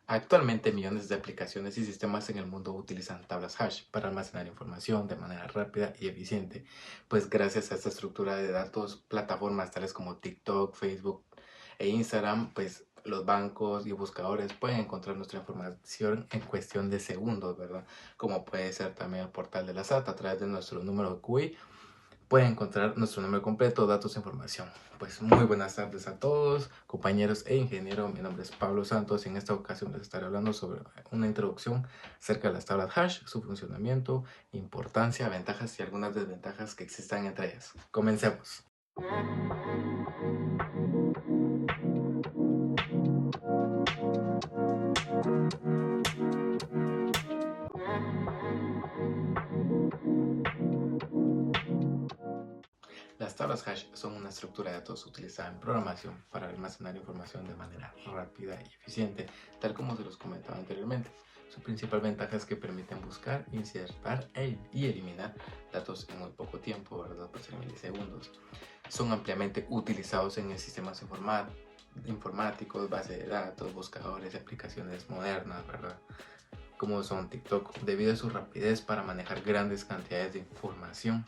Actualmente millones de aplicaciones y sistemas en el mundo utilizan tablas hash para almacenar información de manera rápida y eficiente. Pues gracias a esta estructura de datos, plataformas tales como TikTok, Facebook e Instagram, pues los bancos y buscadores pueden encontrar nuestra información en cuestión de segundos, ¿verdad? Como puede ser también el portal de la SAT a través de nuestro número de QI. Pueden encontrar nuestro nombre completo, datos e información. Pues muy buenas tardes a todos, compañeros e ingenieros. Mi nombre es Pablo Santos y en esta ocasión les estaré hablando sobre una introducción acerca de las tablas hash, su funcionamiento, importancia, ventajas y algunas desventajas que existan entre ellas. Comencemos. Las tablas hash son una estructura de datos utilizada en programación para almacenar información de manera rápida y eficiente, tal como se los comentaba anteriormente. Su principal ventaja es que permiten buscar, insertar y eliminar datos en muy poco tiempo, ¿verdad? Pues en milisegundos. Son ampliamente utilizados en sistemas informáticos, bases de datos, buscadores y aplicaciones modernas, ¿verdad? Como son TikTok, debido a su rapidez para manejar grandes cantidades de información,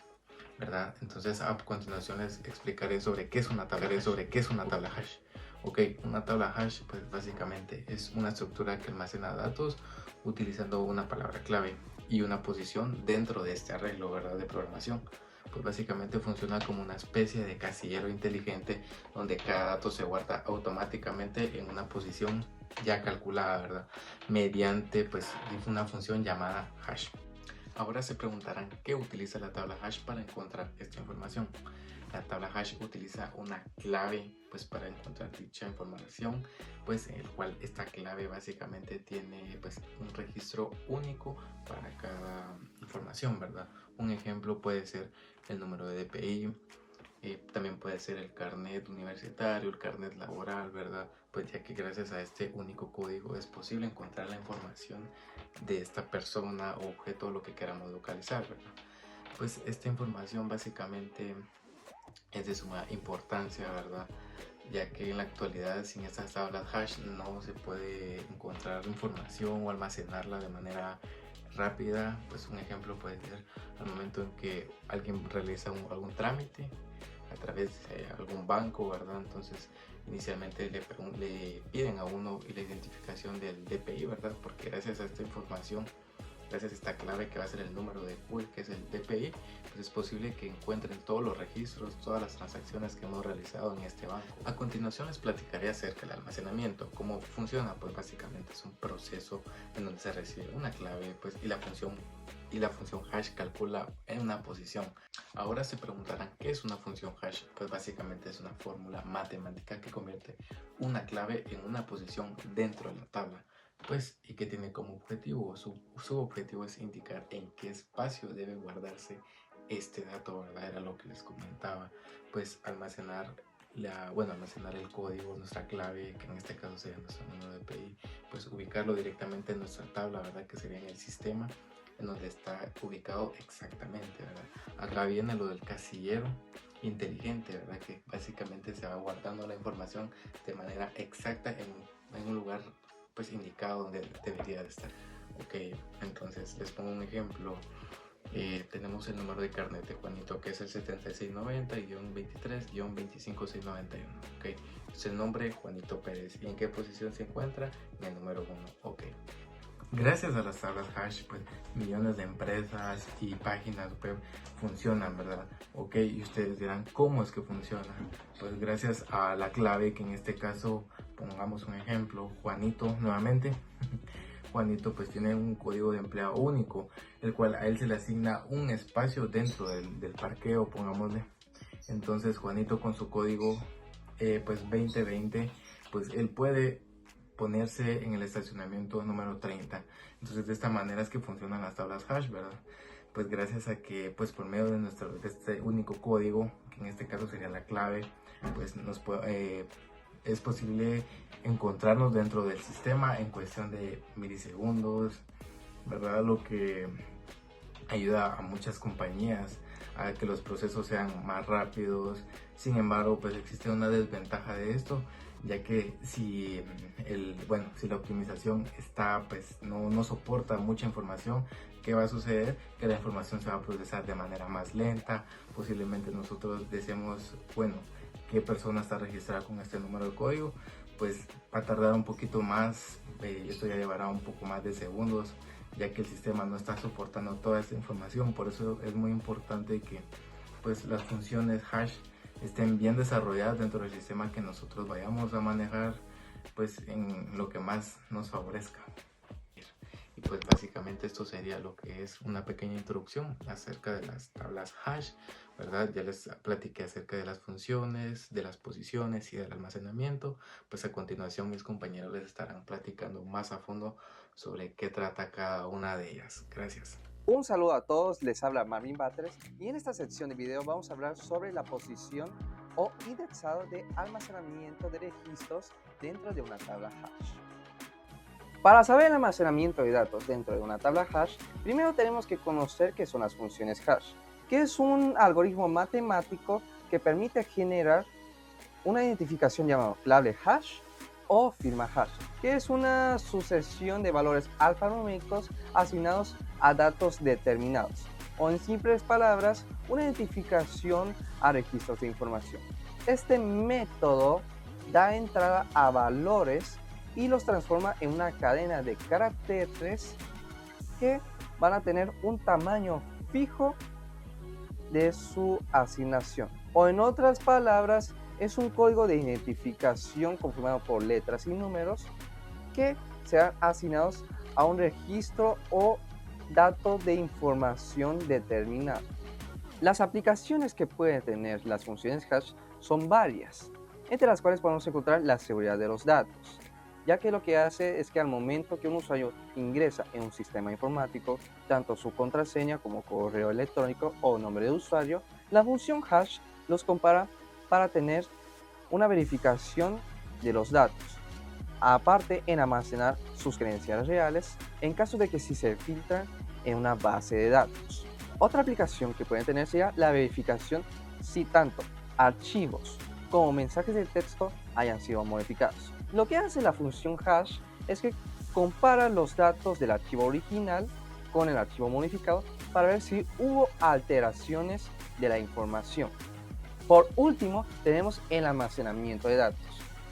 ¿verdad? Entonces a continuación les explicaré sobre qué es una tabla hash. Ok, una tabla hash pues básicamente es una estructura que almacena datos utilizando una palabra clave y una posición dentro de este arreglo, ¿verdad? De programación. Pues básicamente funciona como una especie de casillero inteligente donde cada dato se guarda automáticamente en una posición ya calculada, ¿verdad? Mediante pues una función llamada hash. Ahora se preguntarán qué utiliza la tabla hash para encontrar esta información. La tabla hash utiliza una clave pues para encontrar dicha información, pues el cual esta clave básicamente tiene pues un registro único para cada información, ¿verdad? Un ejemplo puede ser el número de DPI, también puede ser el carnet universitario, el carnet laboral, ¿verdad? Pues ya que gracias a este único código es posible encontrar la información de esta persona o objeto, lo que queramos localizar, ¿verdad? Pues esta información básicamente es de suma importancia, ¿verdad? Ya que en la actualidad sin estas tablas hash no se puede encontrar información o almacenarla de manera rápida. Pues un ejemplo puede ser al momento en que alguien realiza algún trámite a través de algún banco, ¿verdad? Entonces inicialmente le piden a uno la identificación del DPI, ¿verdad? Porque gracias a esta información, gracias a esta clave que va a ser el número de PUI, que es el DPI, pues es posible que encuentren todos los registros, todas las transacciones que hemos realizado en este banco. A continuación les platicaré acerca del almacenamiento. ¿Cómo funciona? Pues básicamente es un proceso en donde se recibe una clave pues, y la función hash calcula en una posición. Ahora se preguntarán ¿qué es una función hash? Pues básicamente es una fórmula matemática que convierte una clave en una posición dentro de la tabla. Pues, ¿y qué tiene como objetivo? Su objetivo es indicar en qué espacio debe guardarse este dato, ¿verdad? Era lo que les comentaba. Pues almacenar almacenar el código, nuestra clave, que en este caso sería nuestro número de PI, pues ubicarlo directamente en nuestra tabla, ¿verdad? Que sería en el sistema en donde está ubicado exactamente, ¿verdad? Acá viene lo del casillero inteligente, ¿verdad? Que básicamente se va guardando la información de manera exacta en un lugar pues indicado donde debería de estar. Ok, entonces les pongo un ejemplo. Tenemos el número de carnet de Juanito, que es el 7690-23-25691. Ok, es el nombre Juanito Pérez. ¿Y en qué posición se encuentra? En el número 1. Ok. Gracias a las tablas hash, pues millones de empresas y páginas web funcionan, ¿verdad? Ok, y ustedes dirán, ¿cómo es que funciona? Pues gracias a la clave, que en este caso, pongamos un ejemplo, Juanito nuevamente. Juanito pues tiene un código de empleado único, el cual a él se le asigna un espacio dentro del parqueo, pongámosle. Entonces Juanito con su código pues 2020, pues él puede ponerse en el estacionamiento número 30. Entonces de esta manera es que funcionan las tablas hash, ¿verdad? Pues gracias a que pues por medio de este único código, que en este caso sería la clave, pues es posible encontrarnos dentro del sistema en cuestión de milisegundos, ¿verdad? Lo que ayuda a muchas compañías a que los procesos sean más rápidos. Sin embargo, pues existe una desventaja de esto, ya que si si la optimización está, pues no soporta mucha información, ¿qué va a suceder? Que la información se va a procesar de manera más lenta. Posiblemente nosotros deseemos, qué persona está registrada con este número de código, pues va a tardar un poquito más. Esto ya llevará un poco más de segundos, ya que el sistema no está soportando toda esta información. Por eso es muy importante que pues las funciones hash estén bien desarrolladas dentro del sistema que nosotros vayamos a manejar, pues en lo que más nos favorezca. Y pues básicamente esto sería lo que es una pequeña introducción acerca de las tablas hash, ¿verdad? Ya les platiqué acerca de las funciones, de las posiciones y del almacenamiento. Pues a continuación mis compañeros les estarán platicando más a fondo sobre qué trata cada una de ellas. Gracias. Un saludo a todos, les habla Marvin Batres y en esta sección de video vamos a hablar sobre la posición o indexado de almacenamiento de registros dentro de una tabla hash. Para saber el almacenamiento de datos dentro de una tabla hash, primero tenemos que conocer qué son las funciones hash, que es un algoritmo matemático que permite generar una identificación llamada clave hash o firma hash, que es una sucesión de valores alfanuméricos asignados a datos determinados, o en simples palabras, una identificación a registros de información. Este método da entrada a valores y los transforma en una cadena de caracteres que van a tener un tamaño fijo de su asignación, o en otras palabras, es un código de identificación conformado por letras y números que serán asignados a un registro o dato de información determinado. Las aplicaciones que pueden tener las funciones hash son varias, entre las cuales podemos encontrar la seguridad de los datos, ya que lo que hace es que al momento que un usuario ingresa en un sistema informático, tanto su contraseña como correo electrónico o nombre de usuario, la función hash los compara para tener una verificación de los datos, aparte en almacenar sus credenciales reales en caso de que si se filtran en una base de datos. Otra aplicación que pueden tener sería la verificación si tanto archivos como mensajes de texto hayan sido modificados. Lo que hace la función hash es que compara los datos del archivo original con el archivo modificado para ver si hubo alteraciones de la información. Por último, tenemos el almacenamiento de datos,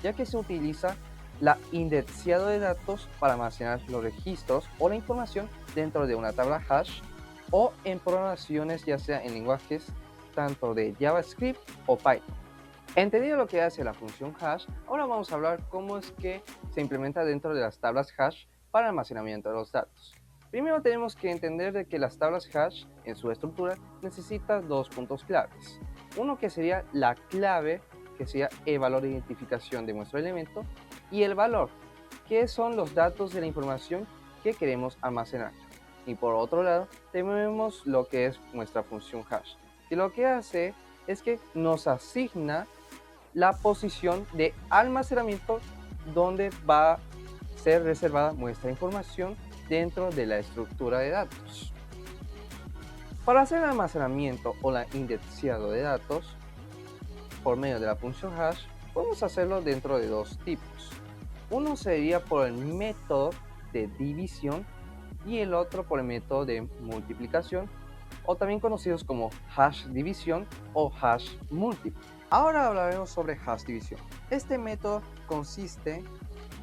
ya que se utiliza la indexado de datos para almacenar los registros o la información dentro de una tabla hash o en programaciones ya sea en lenguajes tanto de JavaScript o Python. Entendido lo que hace la función hash, ahora vamos a hablar cómo es que se implementa dentro de las tablas hash para almacenamiento de los datos. Primero tenemos que entender de que las tablas hash en su estructura necesitan dos puntos claves. Uno que sería la clave, que sería el valor de identificación de nuestro elemento, y el valor, que son los datos de la información que queremos almacenar. Y por otro lado, tenemos lo que es nuestra función hash, que lo que hace es que nos asigna la posición de almacenamiento donde va a ser reservada nuestra información dentro de la estructura de datos. Para hacer el almacenamiento o la indexado de datos por medio de la función hash, podemos hacerlo dentro de dos tipos. Uno sería por el método de división y el otro por el método de multiplicación, o también conocidos como hash división o hash múltiple. Ahora hablaremos sobre hash división. Este método consiste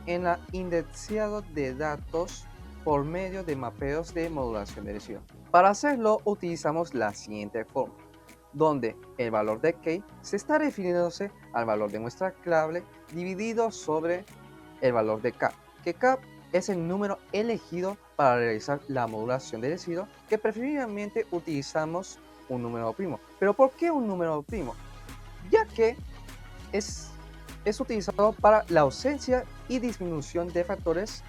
en la indexado de datos por medio de mapeos de modulación de lesión. Para hacerlo utilizamos la siguiente forma, donde el valor de key se está refiriéndose al valor de nuestra clave dividido sobre el valor de cap, que cap es el número elegido para realizar la modulación de decido, que preferiblemente utilizamos un número primo. ¿Pero por qué un número primo? Ya que es utilizado para la ausencia y disminución de factores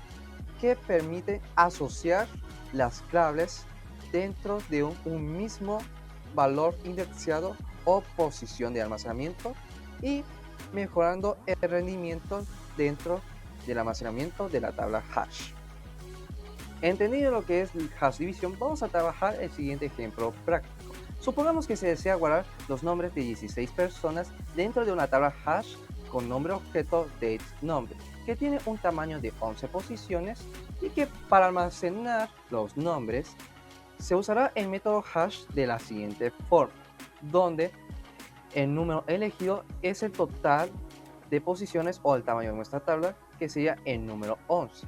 que permiten asociar las claves dentro de un mismo valor indexado o posición de almacenamiento y mejorando el rendimiento dentro del almacenamiento de la tabla hash. Entendido lo que es el hash división, vamos a trabajar el siguiente ejemplo práctico. Supongamos que se desea guardar los nombres de 16 personas dentro de una tabla hash con nombre objeto DateNumber, que tiene un tamaño de 11 posiciones y que para almacenar los nombres se usará el método hash de la siguiente forma, donde el número elegido es el total de posiciones o el tamaño de nuestra tabla, que sería el número 11,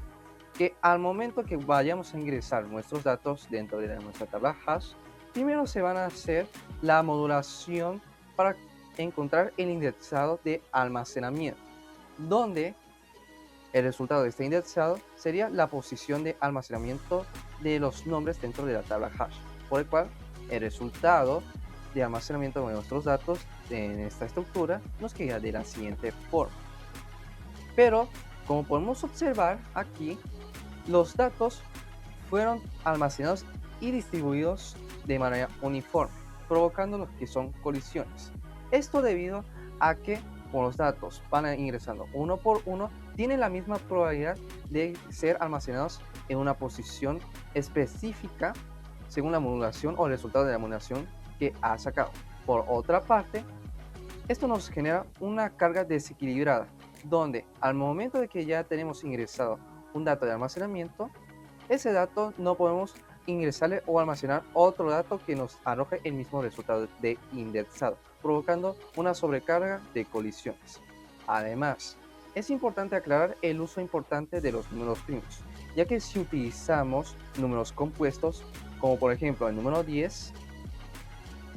que al momento que vayamos a ingresar nuestros datos dentro de nuestra tabla hash, primero se van a hacer la modulación para encontrar el indexado de almacenamiento, donde el resultado de este indexado sería la posición de almacenamiento de los nombres dentro de la tabla hash, por el cual el resultado de almacenamiento de nuestros datos en esta estructura nos queda de la siguiente forma. Pero, como podemos observar aquí, los datos fueron almacenados y distribuidos de manera uniforme, provocando lo que son colisiones. Esto debido a que, como los datos van ingresando uno por uno, tienen la misma probabilidad de ser almacenados en una posición específica según la modulación o el resultado de la modulación que ha sacado. Por otra parte, esto nos genera una carga desequilibrada, donde al momento de que ya tenemos ingresado un dato de almacenamiento, ese dato no podemos ingresarle o almacenar otro dato que nos arroje el mismo resultado de indexado, provocando una sobrecarga de colisiones. Además, es importante aclarar el uso importante de los números primos, ya que si utilizamos números compuestos, como por ejemplo el número 10,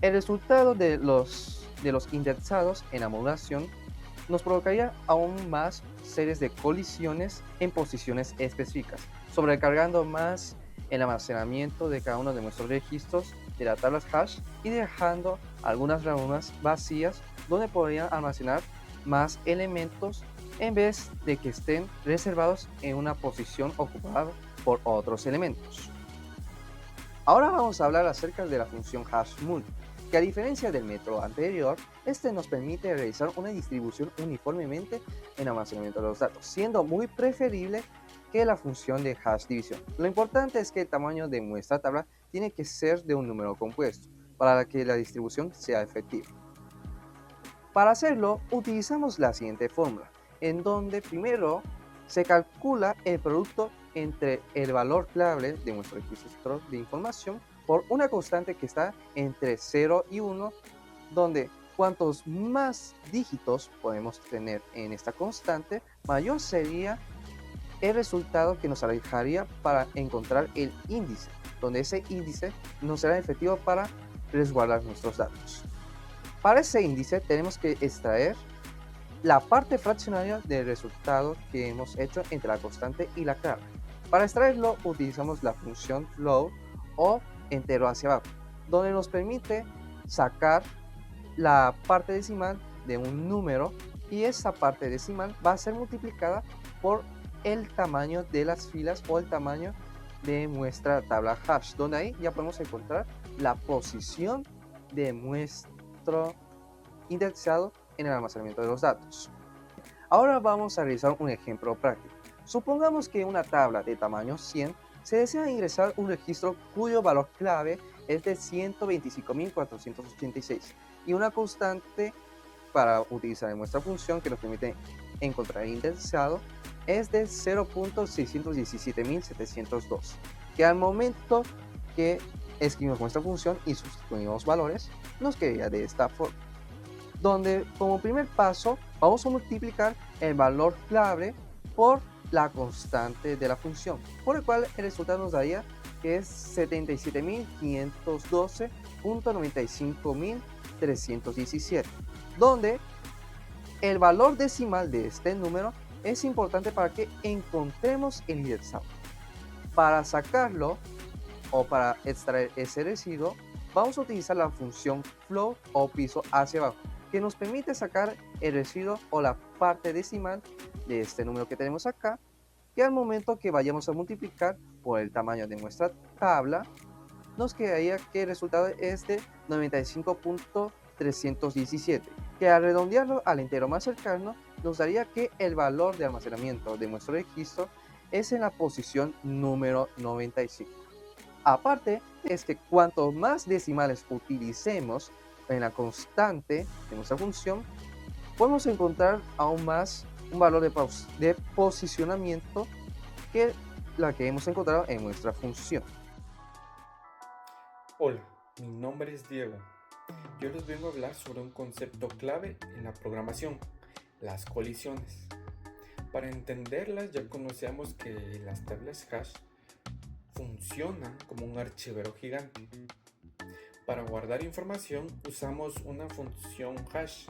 el resultado de los indexados en la modulación nos provocaría aún más series de colisiones en posiciones específicas, sobrecargando más el almacenamiento de cada uno de nuestros registros de las tablas hash y dejando algunas ranuras vacías donde podrían almacenar más elementos en vez de que estén reservados en una posición ocupada por otros elementos. Ahora vamos a hablar acerca de la función hashMulti, que a diferencia del método anterior, este nos permite realizar una distribución uniformemente en almacenamiento de los datos, siendo muy preferible que la función de hash división. Lo importante es que el tamaño de nuestra tabla tiene que ser de un número compuesto para que la distribución sea efectiva. Para hacerlo, utilizamos la siguiente fórmula, en donde primero se calcula el producto entre el valor clave de nuestro registro de información por una constante que está entre 0 y 1, donde cuantos más dígitos podemos tener en esta constante, mayor sería el resultado que nos arrojaría para encontrar el índice, donde ese índice nos será efectivo para resguardar nuestros datos. Para ese índice tenemos que extraer la parte fraccionaria del resultado que hemos hecho entre la constante y la carga. Para extraerlo utilizamos la función float o entero hacia abajo, donde nos permite sacar la parte decimal de un número y esa parte decimal va a ser multiplicada por el tamaño de las filas o el tamaño de nuestra tabla hash, donde ahí ya podemos encontrar la posición de nuestro indexado en el almacenamiento de los datos. Ahora vamos a realizar un ejemplo práctico. Supongamos que una tabla de tamaño 100 se desea ingresar un registro cuyo valor clave es de 125.486 y una constante para utilizar en nuestra función que nos permite encontrar el indexado es de 0.617.702, que al momento que escribimos nuestra función y sustituimos valores nos quedaría de esta forma, donde como primer paso vamos a multiplicar el valor clave por la constante de la función, por el cual el resultado nos daría que es 77.512.95.317, donde el valor decimal de este número es importante para que encontremos el indexado. Para sacarlo o para extraer ese residuo, vamos a utilizar la función float o piso hacia abajo, que nos permite sacar el residuo o la parte decimal de este número que tenemos acá, que al momento que vayamos a multiplicar por el tamaño de nuestra tabla, nos quedaría que el resultado es de 95.317, que al redondearlo al entero más cercano, nos daría que el valor de almacenamiento de nuestro registro es en la posición número 95. Aparte, es que cuanto más decimales utilicemos en la constante de nuestra función, podemos encontrar aún más un valor de posicionamiento que la que hemos encontrado en nuestra función. Hola, mi nombre es Diego. Yo les vengo a hablar sobre un concepto clave en la programación, las colisiones. Para entenderlas ya conocemos que las tablas hash funcionan como un archivero gigante. Para guardar información usamos una función hash,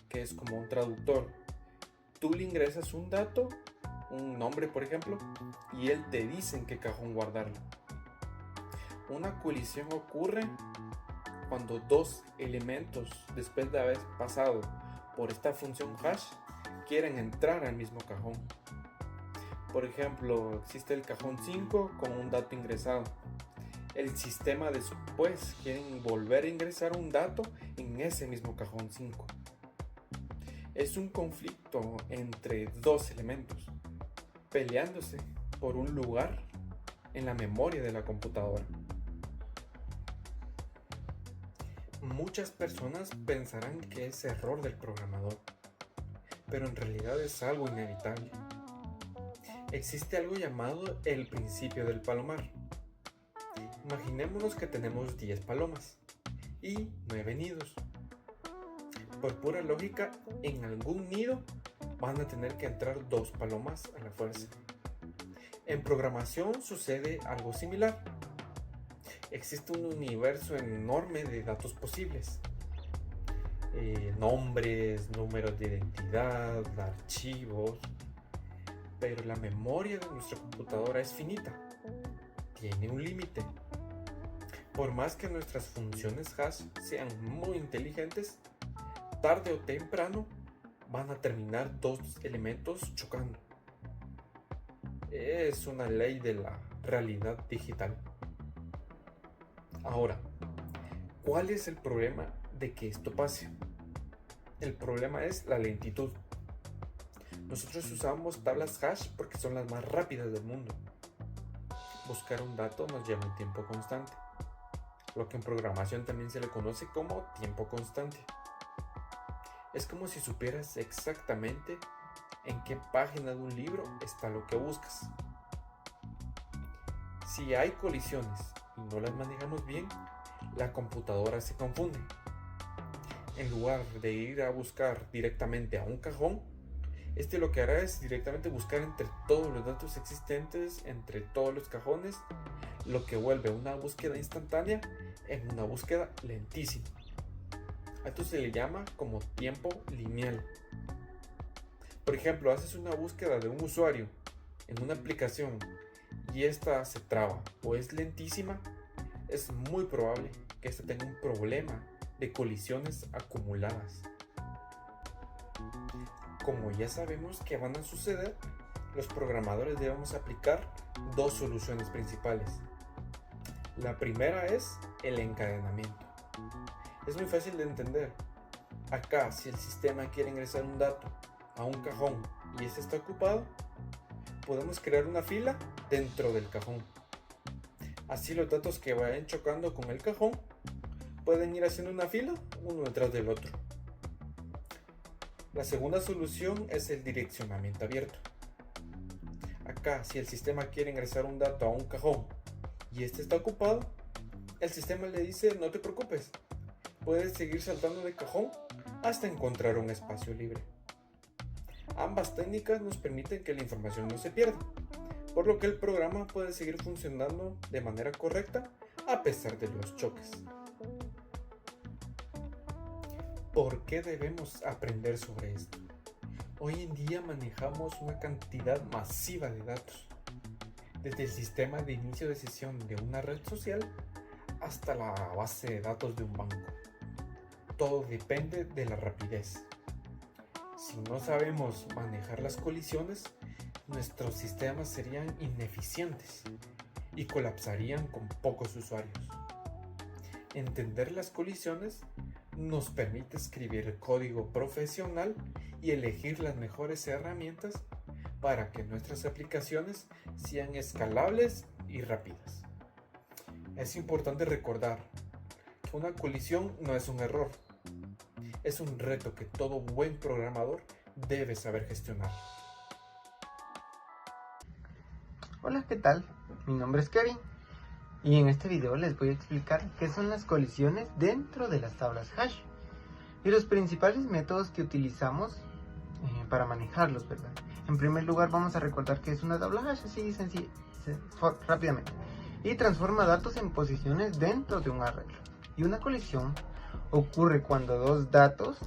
que es como un traductor. Tú le ingresas un dato, un nombre por ejemplo, y él te dice en qué cajón guardarlo. Una colisión ocurre cuando dos elementos, después de haber pasado por esta función hash, quieren entrar al mismo cajón. Por ejemplo, existe el cajón 5 con un dato ingresado. El sistema después quiere volver a ingresar un dato en ese mismo cajón 5. Es un conflicto entre dos elementos, peleándose por un lugar en la memoria de la computadora. Muchas personas pensarán que es error del programador, pero en realidad es algo inevitable. Existe algo llamado el principio del palomar. Imaginémonos que tenemos 10 palomas y 9 nidos. Por pura lógica, en algún nido van a tener que entrar 2 palomas a la fuerza. En programación sucede algo similar. Existe un universo enorme de datos posibles. Nombres, números de identidad, archivos. Pero la memoria de nuestra computadora es finita. Tiene un límite. Por más que nuestras funciones hash sean muy inteligentes, tarde o temprano van a terminar dos elementos chocando. Es una ley de la realidad digital. Ahora, ¿cuál es el problema de que esto pase? El problema es la lentitud. Nosotros usamos tablas hash porque son las más rápidas del mundo. Buscar un dato nos lleva un tiempo constante, lo que en programación también se le conoce como tiempo constante. Es como si supieras exactamente en qué página de un libro está lo que buscas. Si hay colisiones y no las manejamos bien, la computadora se confunde. En lugar de ir a buscar directamente a un cajón, este lo que hará es directamente buscar entre todos los datos existentes, entre todos los cajones, lo que vuelve una búsqueda instantánea en una búsqueda lentísima. A esto se le llama como tiempo lineal. Por ejemplo, haces una búsqueda de un usuario en una aplicación y esta se traba o es lentísima, es muy probable que esta tenga un problema de colisiones acumuladas. Como ya sabemos que van a suceder, los programadores debemos aplicar dos soluciones principales. La primera es el encadenamiento. Es muy fácil de entender. Acá, si el sistema quiere ingresar un dato a un cajón y este está ocupado, podemos crear una fila dentro del cajón. Así los datos que vayan chocando con el cajón pueden ir haciendo una fila uno detrás del otro. La segunda solución es el direccionamiento abierto. Acá, si el sistema quiere ingresar un dato a un cajón y este está ocupado, el sistema le dice: no te preocupes, puedes seguir saltando de cajón hasta encontrar un espacio libre. Ambas técnicas nos permiten que la información no se pierda, por lo que el programa puede seguir funcionando de manera correcta a pesar de los choques. ¿Por qué debemos aprender sobre esto? Hoy en día manejamos una cantidad masiva de datos, desde el sistema de inicio de sesión de una red social hasta la base de datos de un banco. Todo depende de la rapidez. Si no sabemos manejar las colisiones, nuestros sistemas serían ineficientes y colapsarían con pocos usuarios. Entender las colisiones nos permite escribir código profesional y elegir las mejores herramientas para que nuestras aplicaciones sean escalables y rápidas. Es importante recordar que una colisión no es un error, es un reto que todo buen programador debe saber gestionar. Hola, ¿qué tal? Mi nombre es Kevin y en este video les voy a explicar qué son las colisiones dentro de las tablas hash y los principales métodos que utilizamos para manejarlos, ¿verdad? En primer lugar vamos a recordar que es una tabla hash, así sencillo, rápidamente, y transforma datos en posiciones dentro de un arreglo. Y una colisión ocurre cuando dos datos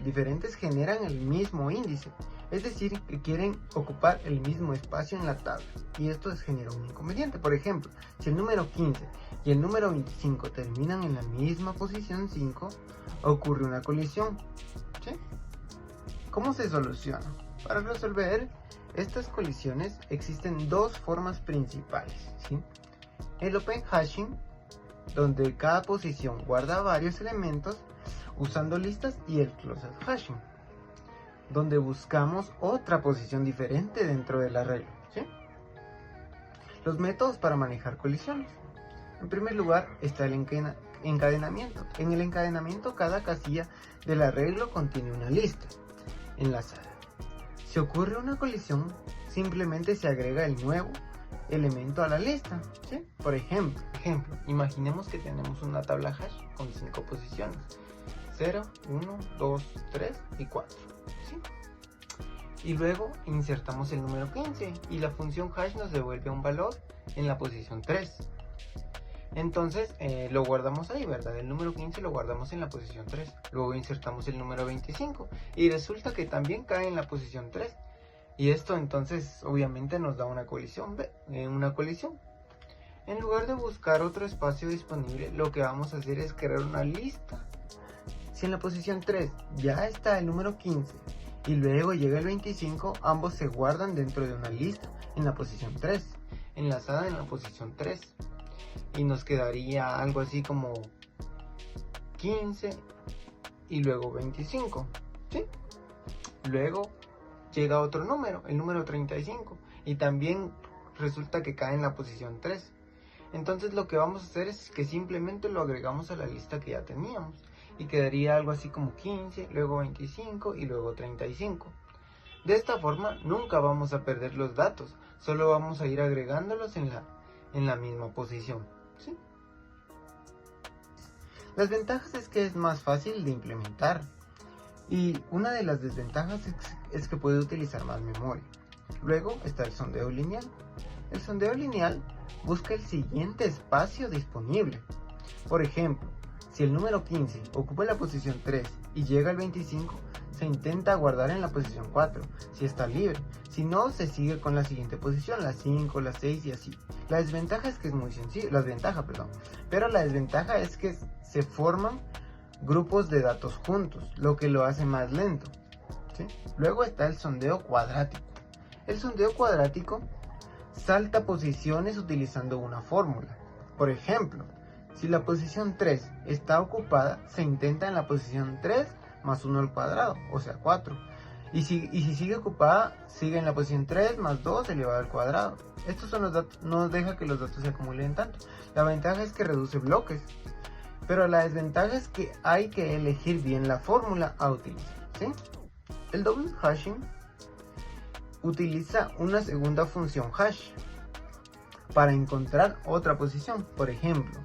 diferentes generan el mismo índice, es decir, que quieren ocupar el mismo espacio en la tabla, y esto genera un inconveniente. Por ejemplo, si el número 15 y el número 25 terminan en la misma posición 5, ocurre una colisión, ¿sí? ¿Cómo se soluciona? Para resolver estas colisiones existen dos formas principales, ¿sí? El open hashing, donde cada posición guarda varios elementos usando listas, y el closed hashing, donde buscamos otra posición diferente dentro del arreglo, ¿sí? Los métodos para manejar colisiones. En primer lugar está el encadenamiento. En el encadenamiento, cada casilla del arreglo contiene una lista enlazada. Si ocurre una colisión, simplemente se agrega el nuevo elemento a la lista, ¿sí? Por ejemplo, imaginemos que tenemos una tabla hash con 5 posiciones: 0, 1, 2, 3 y 4, ¿sí? Y luego insertamos el número 15 y la función hash nos devuelve un valor en la posición 3. Entonces lo guardamos ahí, ¿verdad? El número 15 lo guardamos en la posición 3. Luego insertamos el número 25 y resulta que también cae en la posición 3. Y esto entonces obviamente nos da una colisión. En lugar de buscar otro espacio disponible, lo que vamos a hacer es crear una lista. Si en la posición 3 ya está el número 15 y luego llega el 25, ambos se guardan dentro de una lista en la posición 3, enlazada en la posición 3. Y nos quedaría algo así como 15 y luego 25, ¿sí? Luego llega otro número, el número 35, y también resulta que cae en la posición 3. Entonces lo que vamos a hacer es que simplemente lo agregamos a la lista que ya teníamos, y quedaría algo así como 15, luego 25 y luego 35. De esta forma nunca vamos a perder los datos, solo vamos a ir agregándolos en la misma posición, ¿sí? Las ventajas es que es más fácil de implementar, y una de las desventajas es que puede utilizar más memoria. Luego está el sondeo lineal. El sondeo lineal busca el siguiente espacio disponible. Por ejemplo, si el número 15 ocupa la posición 3 y llega al 25, se intenta guardar en la posición 4 si está libre. Si no, se sigue con la siguiente posición, la 5, la 6 y así. La desventaja es que es muy sencillo, pero la desventaja es que se forman grupos de datos juntos, lo que lo hace más lento, ¿sí? Luego está el sondeo cuadrático. El sondeo cuadrático salta posiciones utilizando una fórmula. Por ejemplo, si la posición 3 está ocupada, se intenta en la posición 3 más 1 al cuadrado, o sea 4. Y si sigue ocupada, sigue en la posición 3 más 2 elevado al cuadrado. Estos son los datos, no deja que los datos se acumulen tanto. La ventaja es que reduce bloques, pero la desventaja es que hay que elegir bien la fórmula a utilizar, ¿sí? El double hashing utiliza una segunda función hash para encontrar otra posición. Por ejemplo,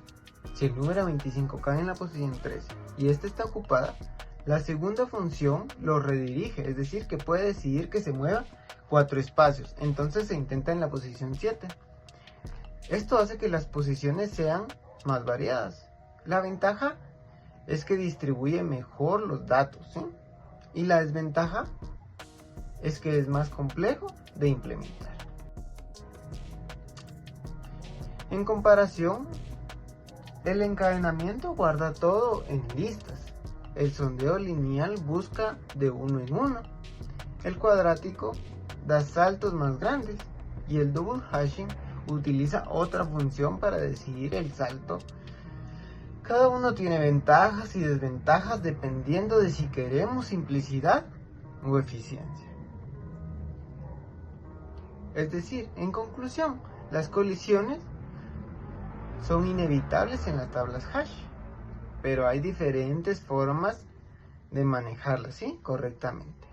si el número 25 cae en la posición 3 y esta está ocupada, la segunda función lo redirige, es decir, que puede decidir que se mueva 4 espacios. Entonces se intenta en la posición 7. Esto hace que las posiciones sean más variadas. La ventaja es que distribuye mejor los datos, ¿sí? Y la desventaja es que es más complejo de implementar. En comparación, el encadenamiento guarda todo en listas. El sondeo lineal busca de uno en uno. El cuadrático da saltos más grandes. Y el double hashing utiliza otra función para decidir el salto. Cada uno tiene ventajas y desventajas dependiendo de si queremos simplicidad o eficiencia. Es decir, en conclusión, las colisiones son inevitables en las tablas hash, pero hay diferentes formas de manejarlas, ¿sí? Correctamente.